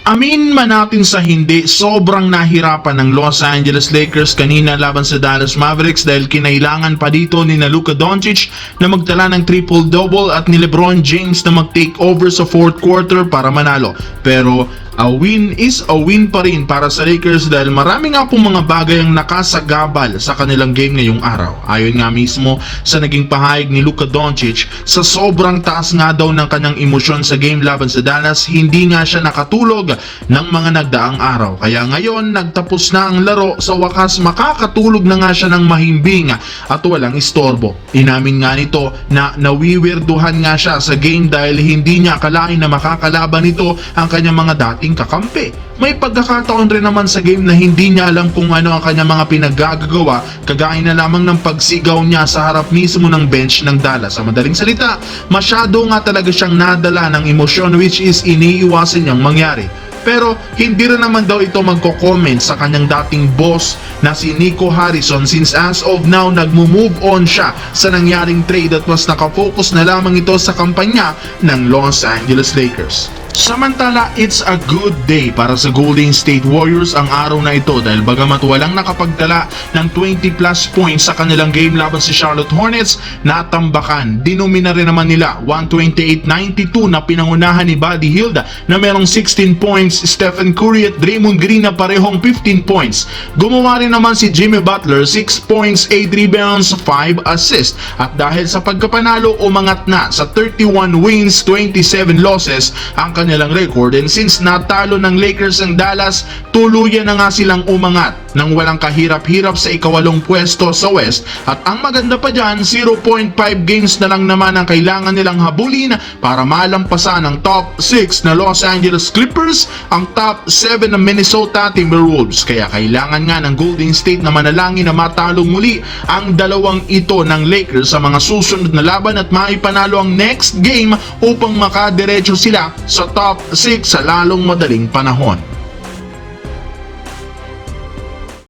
Amin man natin sa hindi, sobrang nahirapan ng Los Angeles Lakers kanina laban sa Dallas Mavericks dahil kinailangan pa dito ni Luka Doncic na magtala ng triple-double at ni LeBron James na mag-take over sa fourth quarter para manalo. Pero a win is a win pa rin para sa Lakers dahil marami nga pong mga bagay ang nakasagabal sa kanilang game ngayong araw. Ayon nga mismo sa naging pahayag ni Luka Doncic, sa sobrang taas nga daw ng kanyang emosyon sa game laban sa Dallas, hindi nga siya nakatulog ng mga nagdaang araw. Kaya ngayon, nagtapos na ang laro, sa wakas makakatulog na nga siya ng mahimbing at walang istorbo. Inamin nga nito na nawiwirduhan nga siya sa game dahil hindi niya akalain na makakalaban nito ang kanyang mga dating kakampi. May pagkakataon rin naman sa game na hindi niya alam kung ano ang kanyang mga pinaggagawa, kagaya na lamang ng pagsigaw niya sa harap mismo ng bench ng Dallas. Sa madaling salita, masyado nga talaga siyang nadala ng emosyon which is iniiwasan niyang mangyari. Pero hindi rin naman daw ito magko-comment sa kanyang dating boss na si Nico Harrison since as of now nagmo-move on siya sa nangyaring trade at mas nakafocus na lamang ito sa kampanya ng Los Angeles Lakers. Samantala, it's a good day para sa Golden State Warriors ang araw na ito dahil bagamat walang nakapagdala ng 20 plus points sa kanilang game laban sa Charlotte Hornets, natambakan. Dinomina rin naman nila 128-92 na pinangunahan ni Buddy Hield na merong 16 points, Stephen Curry at Draymond Green na parehong 15 points. Gumawa rin naman si Jimmy Butler 6 points, 8 rebounds, 5 assists. At dahil sa pagkapanalo, umangat na sa 31 wins, 27 losses ang kanilang record, and since natalo ng Lakers ang Dallas, tuluyan na nga silang umangat nang walang kahirap-hirap sa ikawalong pwesto sa West. At ang maganda pa dyan, 0.5 games na lang naman ang kailangan nilang habulin para malampasan ang top 6 na Los Angeles Clippers, ang top 7 na Minnesota Timberwolves. Kaya kailangan nga ng Golden State na manalangin na matalo muli ang dalawang ito ng Lakers sa mga susunod na laban at maipanalo ang next game upang makadiretso sila sa top 6 sa lalong madaling panahon.